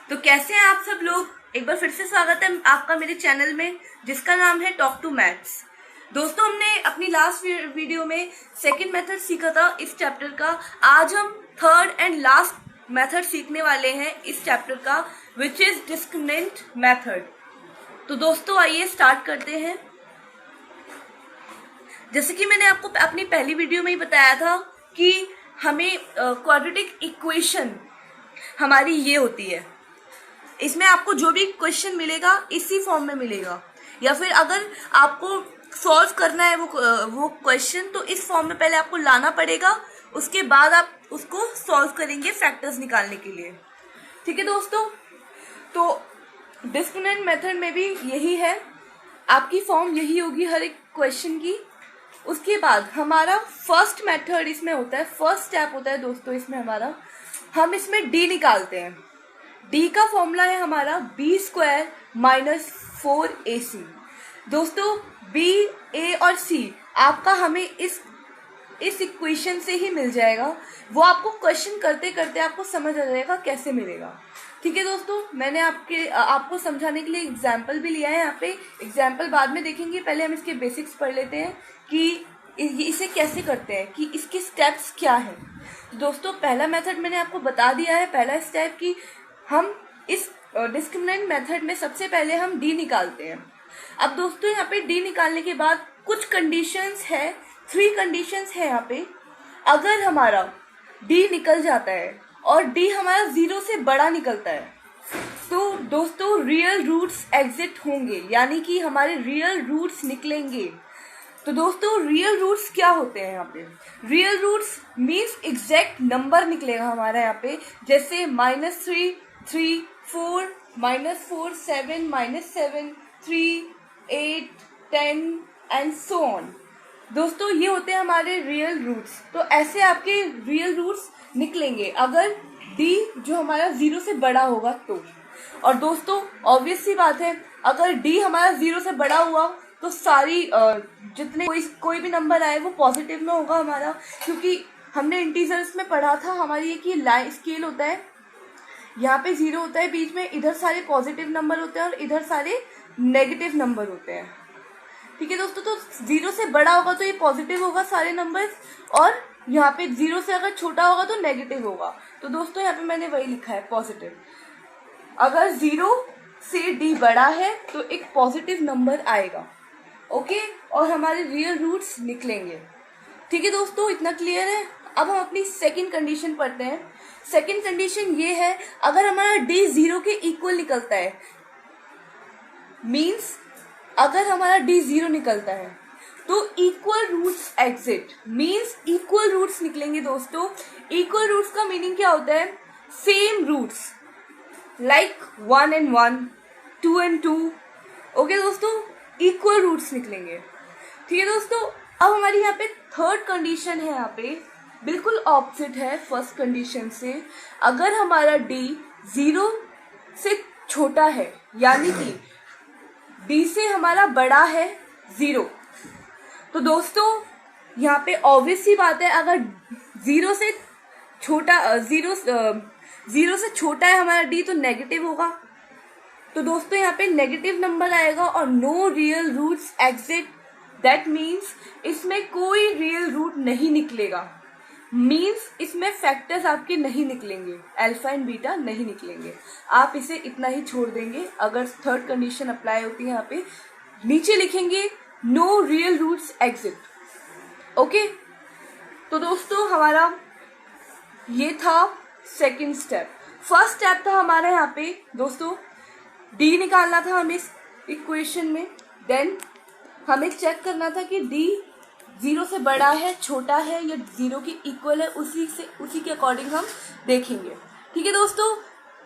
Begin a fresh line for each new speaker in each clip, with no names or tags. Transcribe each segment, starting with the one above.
तो कैसे हैं आप सब लोग। एक बार फिर से स्वागत है आपका मेरे चैनल में जिसका नाम है टॉक टू मैथ्स। दोस्तों, हमने अपनी लास्ट वीडियो में सेकंड मेथड सीखा था इस चैप्टर का। आज हम थर्ड एंड लास्ट मेथड सीखने वाले हैं इस चैप्टर का, विच इज डिस्क्रिमिनेंट मेथड। तो दोस्तों आइए स्टार्ट करते हैं। जैसे कि मैंने आपको अपनी पहली वीडियो में ही बताया था कि हमें क्वाड्रेटिक इक्वेशन हमारी ये होती है। इसमें आपको जो भी क्वेश्चन मिलेगा इसी फॉर्म में मिलेगा, या फिर अगर आपको सॉल्व करना है वो क्वेश्चन तो इस फॉर्म में पहले आपको लाना पड़ेगा, उसके बाद आप उसको सॉल्व करेंगे फैक्टर्स निकालने के लिए। ठीक है दोस्तों, तो डिस्क्रिमिनेंट मेथड में भी यही है, आपकी फॉर्म यही होगी हर एक क्वेश्चन की। उसके बाद हमारा फर्स्ट मेथड इसमें होता है, फर्स्ट स्टेप होता है दोस्तों इसमें हमारा, हम इसमें डी निकालते हैं। डी का फॉर्मूला है हमारा बी स्क्वायर माइनस 4ac। दोस्तों बी, ए और सी आपका हमें इस इक्वेशन से ही मिल जाएगा। वो आपको क्वेश्चन करते करते आपको समझ आ जाएगा कैसे मिलेगा। ठीक है दोस्तों, मैंने आपको समझाने के लिए एग्जाम्पल भी लिया है। यहाँ पे एग्जाम्पल बाद में देखेंगे, पहले हम इसके बेसिक्स पढ़ लेते हैं कि इसे कैसे करते हैं, कि इसके स्टेप्स क्या हैं। तो दोस्तों पहला मेथड मैंने आपको बता दिया है, पहला स्टेप कि हम इस डिस्क्रिमिनेंट मेथड में सबसे पहले हम डी निकालते हैं। अब दोस्तों यहाँ पे डी निकालने के बाद कुछ कंडीशंस है, 3 कंडीशंस है यहाँ पे। अगर हमारा डी निकल जाता है और डी हमारा 0 से बड़ा निकलता है तो दोस्तों रियल रूट्स एग्जिट होंगे, यानी कि हमारे रियल रूट्स निकलेंगे। तो दोस्तों रियल रूट्स क्या होते हैं यहाँ पे? Real roots means exact number निकलेगा हमारा यहाँ पे, जैसे -3, 3, 4, -4, 7, -7, 3, 8, 10 एंड सो ऑन। दोस्तों ये होते हैं हमारे रियल रूट्स। तो ऐसे आपके रियल रूट्स निकलेंगे अगर डी जो हमारा 0 से बड़ा होगा तो। और दोस्तों ऑब्वियस सी बात है, अगर डी हमारा 0 से बड़ा हुआ तो सारी जितने कोई भी नंबर आए वो पॉजिटिव में होगा हमारा, क्योंकि हमने इंटीजर्स में पढ़ा था हमारी एक ये लाइन स्केल होता है, यहाँ पे 0 होता है बीच में, इधर सारे पॉजिटिव नंबर होते हैं और इधर सारे नेगेटिव नंबर होते हैं। ठीक है दोस्तों, तो 0 से बड़ा होगा तो ये पॉजिटिव होगा सारे नंबर्स, और यहाँ पे 0 से अगर छोटा होगा तो नेगेटिव होगा। तो दोस्तों यहाँ पे मैंने वही लिखा है पॉजिटिव। अगर 0 से डी बड़ा है तो एक पॉजिटिव नंबर आएगा, ओके, और हमारे रियल रूट्स निकलेंगे। ठीक है दोस्तों, इतना क्लियर है। अब हम अपनी सेकंड कंडीशन पढ़ते हैं। सेकंड कंडीशन ये है, अगर हमारा डी 0 के इक्वल निकलता है, मीन्स अगर हमारा डी 0 निकलता है तो equal roots exist, means equal roots निकलेंगे दोस्तों। इक्वल रूट्स का मीनिंग क्या होता है? Same roots, like 1 and 1, 2 and 2। Okay दोस्तों, इक्वल रूट्स निकलेंगे। ठीक है दोस्तों, अब हमारी यहाँ पे थर्ड कंडीशन है, यहाँ पे बिल्कुल ऑपोजिट है फर्स्ट कंडीशन से। अगर हमारा डी 0 से छोटा है, यानी कि डी से हमारा बड़ा है 0, तो दोस्तों यहाँ पे ऑब्वियस सी बात है, अगर 0 से छोटा है हमारा डी तो नेगेटिव होगा। तो दोस्तों यहाँ पे नेगेटिव नंबर आएगा और no real roots exist. That means इसमें कोई रियल रूट नहीं निकलेगा, मीन्स इसमें फैक्टर्स आपके नहीं निकलेंगे, अल्फा एंड बीटा नहीं निकलेंगे। आप इसे इतना ही छोड़ देंगे। अगर थर्ड कंडीशन अप्लाई होती है, यहाँ पे नीचे लिखेंगे no real roots exist. Okay, तो दोस्तों हमारा ये था सेकंड स्टेप। फर्स्ट स्टेप था हमारा यहाँ पे दोस्तों डी निकालना था हमें इस इक्वेशन में, देन हमें चेक करना था कि डी 0 से बड़ा है, छोटा है या 0 के इक्वल है, उसी के अकॉर्डिंग हम देखेंगे। ठीक है दोस्तों,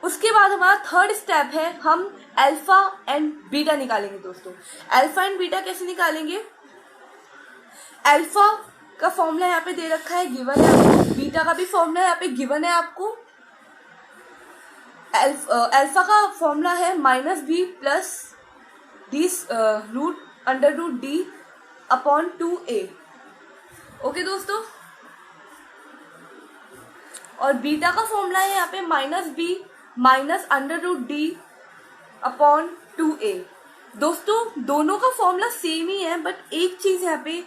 उसके बाद हमारा थर्ड स्टेप है, हम अल्फा एंड बीटा निकालेंगे। दोस्तों अल्फा एंड बीटा कैसे निकालेंगे? अल्फा का फॉर्मूला यहाँ पे दे रखा है, गिवन है आपको। बीटा का भी फॉर्मूला यहाँ पे गिवन है आपको। अल्फा का फॉर्मूला है -b plus D √d upon 2a। Okay दोस्तों, और बीटा का फॉर्मूला है यहाँ पे -b minus √d upon 2a। दोस्तों दोनों का फॉर्मूला सेम ही है, बट एक चीज यहाँ पे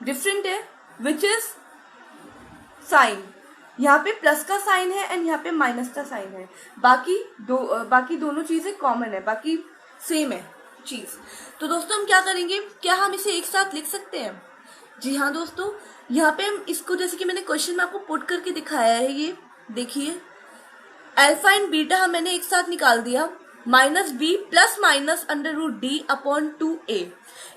डिफरेंट है, विच इज साइन। यहाँ पे प्लस का साइन है एंड यहाँ पे माइनस का साइन है। बाकी दोनों चीजें कॉमन है, बाकी सेम है चीज। तो दोस्तों हम क्या करेंगे, क्या हम इसे एक साथ लिख सकते हैं? जी हाँ दोस्तों, यहाँ पे हम इसको, जैसे कि मैंने क्वेश्चन में आपको पुट करके दिखाया है, ये देखिए अल्फा एंड बीटा मैंने एक साथ निकाल दिया, minus b plus minus √d upon 2a।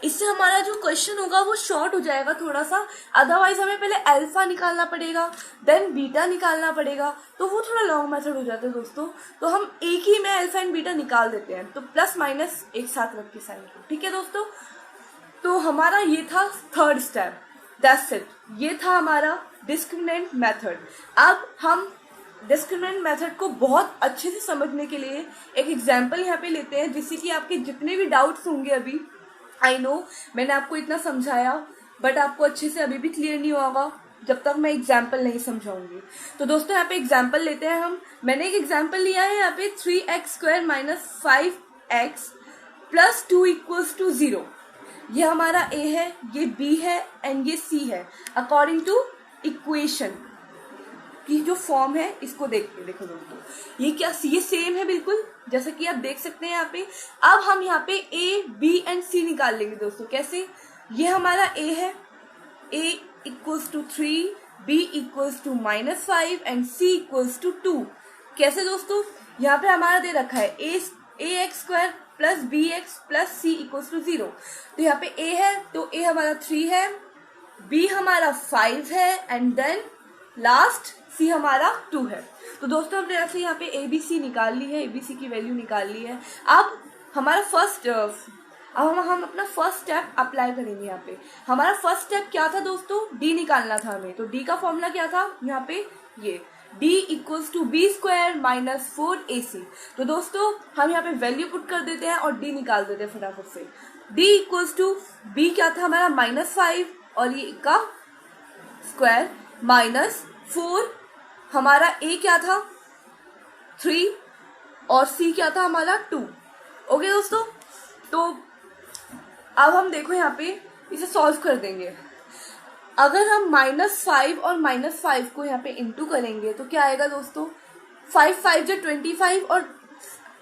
इससे हमारा जो क्वेश्चन होगा वो शॉर्ट हो जाएगा थोड़ा सा, अदरवाइज हमें पहले अल्फा निकालना पड़ेगा देन बीटा निकालना पड़ेगा, तो वो थोड़ा लॉन्ग मेथड हो जाता है दोस्तों। तो हम एक ही में अल्फा एंड बीटा निकाल देते हैं, तो प्लस माइनस एक साथ रख के साइन को, ठीक है दोस्तों। तो हमारा ये था थर्ड स्टेप, दैट्स इट। ये था हमारा डिस्क्रिमिनेंट मेथड। अब हम डिस्क्रिमिनेंट मेथड को बहुत अच्छे से समझने के लिए एक एग्जाम्पल यहाँ पे लेते हैं, जिससे कि आपके जितने भी डाउट्स होंगे, अभी आई नो मैंने आपको इतना समझाया बट आपको अच्छे से अभी भी क्लियर नहीं होगा जब तक मैं एग्जाम्पल नहीं समझाऊंगी। तो दोस्तों यहाँ पे एग्जाम्पल लेते हैं हम। मैंने एक एग्जाम्पल लिया है यहाँ पे 3x² माइनस 5x प्लस 2 = 0। ये हमारा a है, ये b है एंड ये c है, अकॉर्डिंग टू इक्वेशन की जो फॉर्म है। इसको देखो दोस्तों, ये क्या, ये सेम है बिल्कुल, जैसा कि आप देख सकते हैं यहाँ पे। अब हम यहाँ पे a, b एंड c निकाल लेंगे दोस्तों। कैसे? ये हमारा a है, a = 3, b = -5 एंड c = 2। कैसे दोस्तों? यहाँ पे हमारा दे रखा है ax² plus bx plus c = 0। तो यहाँ पे a है तो a हमारा 3 है, b हमारा 5 है एंड देन लास्ट c हमारा 2 है। तो दोस्तों हमने ऐसे यहाँ पे ABC निकाल ली है, ABC की वैल्यू निकाल ली है। अब हमारा हम अपना फर्स्ट स्टेप अप्लाई करेंगे। यहाँ पे हमारा फर्स्ट स्टेप क्या था दोस्तों? d निकालना था हमें। तो d का फॉर्मूला क्या था? यहाँ पे ये d = b² माइनस 4ac। तो दोस्तों हम यहाँ पे वैल्यू पुट कर देते हैं और d निकाल देते हैं फटाफट से। d = b क्या था हमारा? -5 और ये का स्क्वायर माइनस 4, हमारा a क्या था? 3 और c क्या था हमारा? 2। ओके दोस्तों, तो अब हम देखो यहाँ पे इसे सॉल्व कर देंगे। अगर हम -5 और -5 को यहाँ पे इंटू करेंगे तो क्या आएगा दोस्तों? 5 5 = 25 और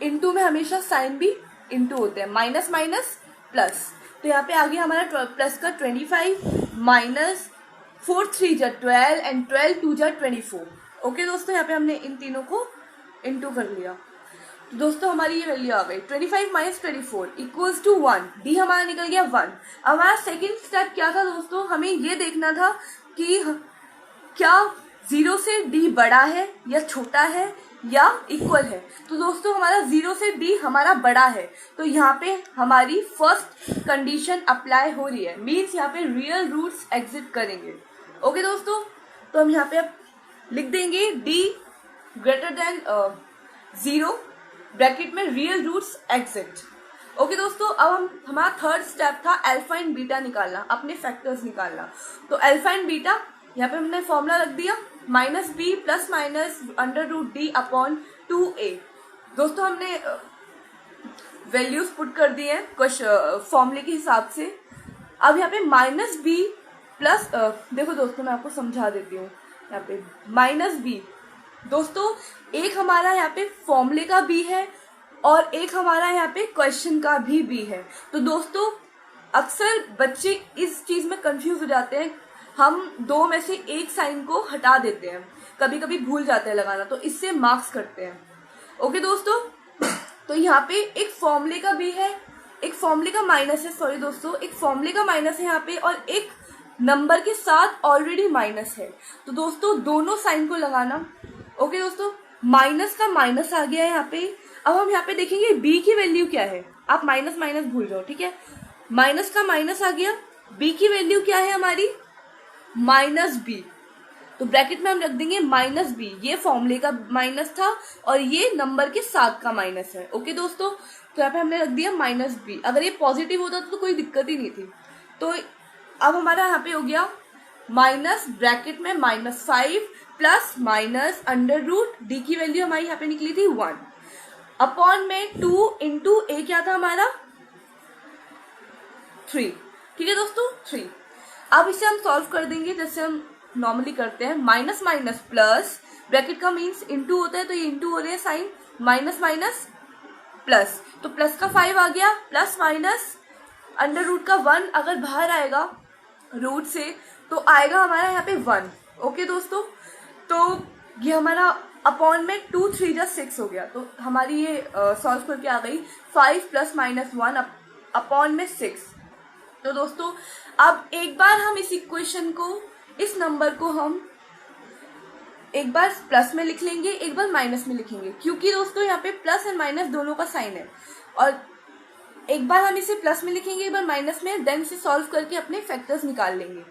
इंटू में हमेशा साइन भी इंटू होते हैं, माइनस माइनस प्लस। तो यहाँ पे आगे हमारा प्लस का 25 माइनस 4 3 = 12 एंड 12 2 = 24। ओके दोस्तों, यहाँ पे हमने इन तीनों को इंटू कर लिया। तो दोस्तों हमारी ये वैल्यू आ गई 25 - 24 = 1। डी हमारा निकल गया 1। हमारा सेकेंड स्टेप क्या था दोस्तों? हमें ये देखना था कि क्या 0 से d बड़ा है या छोटा है या इक्वल है। तो दोस्तों हमारा 0 से d हमारा बड़ा है, तो यहाँ पे हमारी फर्स्ट कंडीशन अप्लाई हो रही है, मीन्स यहाँ पे रियल रूट्स एग्जिट करेंगे। ओके दोस्तों, तो हम यहाँ पे अब लिख देंगे d > 0 ब्रैकेट में रियल रूट्स एग्जिट। ओके दोस्तों, अब हमारा थर्ड स्टेप था अल्फा एंड बीटा निकालना, अपने फैक्टर्स निकालना। तो अल्फा एंड बीटा यहाँ पे हमने फॉर्मूला रख दिया, -b plus minus √d upon 2a। दोस्तों हमने वैल्यूज पुट कर दी है फॉर्मूले के हिसाब से। अब यहाँ पे -b प्लस देखो दोस्तों मैं आपको समझा देती हूँ। यहाँ पे -b दोस्तों एक हमारा यहाँ पे फॉर्मूले का b है और एक हमारा यहाँ पे क्वेश्चन का भी b है। तो दोस्तों अक्सर बच्चे इस चीज में कंफ्यूज हो जाते हैं, हम दो में से एक साइन को हटा देते हैं, कभी कभी भूल जाते हैं लगाना, तो इससे मार्क्स करते हैं। ओके दोस्तों, तो यहाँ पे एक फॉर्मूले का b है, एक फॉर्मूले का माइनस है, सॉरी दोस्तों एक फॉर्मूले का माइनस है यहाँ पे और एक नंबर के साथ ऑलरेडी माइनस है। तो दोस्तों दोनों साइन को लगाना। ओके दोस्तों, माइनस का माइनस आ गया है यहाँ पे। अब हम यहाँ पे देखेंगे b की वैल्यू क्या है, आप माइनस माइनस भूल जाओ, ठीक है। माइनस का माइनस आ गया, b की वैल्यू क्या है हमारी? -b। तो ब्रैकेट में हम रख देंगे -b, ये फॉर्मूले का माइनस था और ये नंबर के साथ का माइनस है। ओके दोस्तों, तो यहाँ पे हमने रख दिया -b। अगर ये पॉजिटिव होता तो कोई दिक्कत ही नहीं थी। तो अब हमारा यहाँ पे हो गया माइनस ब्रैकेट में -5 plus minus under root, D की वैल्यू हमारी यहाँ पे निकली थी 1 अपॉन में 2 इंटू ए क्या था हमारा 3। ठीक है दोस्तों 3। अब इसे हम सॉल्व कर देंगे जैसे हम नॉर्मली करते हैं, माइनस माइनस प्लस, ब्रैकेट का मीन्स इंटू होता है तो ये इंटू हो रहे हैं साइन, माइनस माइनस प्लस, तो प्लस का 5 आ गया, प्लस माइनस अंडर रूट का 1 अगर बाहर आएगा रूट से तो आएगा हमारा यहाँ पे 1। ओके दोस्तों, तो ये हमारा अपॉन में 2 3 जा 6 हो गया, तो हमारी ये सॉल्व करके आ गई 5 प्लस माइनस 1 अपॉन में 6। तो दोस्तों अब एक बार हम इस इक्वेशन को, इस नंबर को हम एक बार प्लस में लिख लेंगे, एक बार माइनस में लिखेंगे, क्योंकि दोस्तों यहाँ पे प्लस एंड माइनस दोनों का साइन है, और एक बार हम इसे प्लस में लिखेंगे, एक बार माइनस में, देन इसे सॉल्व करके अपने फैक्टर्स निकाल लेंगे।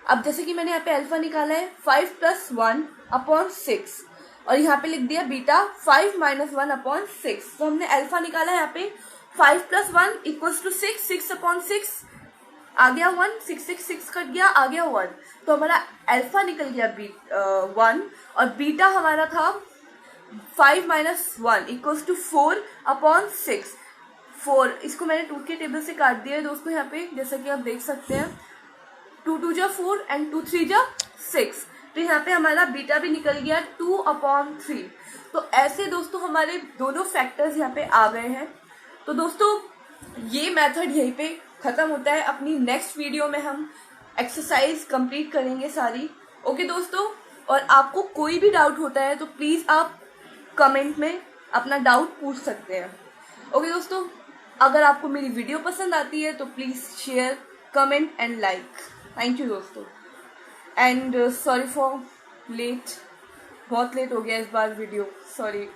अब जैसे कि मैंने यहाँ पे अल्फा निकाला है 5 प्लस 1 अपॉन 6, और यहाँ पे लिख दिया बीटा 5 माइनस 1 अपॉन 6, तो हमने अल्फा निकाला है यहाँ पे 5 प्लस 1 इक्वल्स टू 6, 6 अपॉन 6 आ गया 1, 6 कट गया, आ गया 1, तो हमारा अल्फा निकल गया 1, और बीटा हमारा था 5 माइनस 1 इक्वल्स टू 4 अपॉन 6, 4, इसको मैंने 2 के टेबल से काट दिया है दोस्तों यहाँ पे, जैसा कि आप देख सकते हैं 2 2 जा 4 एंड 2 3 जा 6, तो यहाँ पे हमारा बीटा भी निकल गया 2 अपॉन 3। तो ऐसे दोस्तों हमारे दोनों फैक्टर्स यहाँ पे आ गए हैं। तो दोस्तों ये मेथड यहीं पे खत्म होता है, अपनी नेक्स्ट वीडियो में हम एक्सरसाइज कंप्लीट करेंगे सारी। ओके दोस्तों, और आपको कोई भी डाउट होता है तो प्लीज़ आप कमेंट में अपना डाउट पूछ सकते हैं। ओके दोस्तों, अगर आपको मेरी वीडियो पसंद आती है तो please share, comment and like. Thank you दोस्तों, एंड सॉरी फॉर लेट, बहुत लेट हो गया इस बार वीडियो, सॉरी।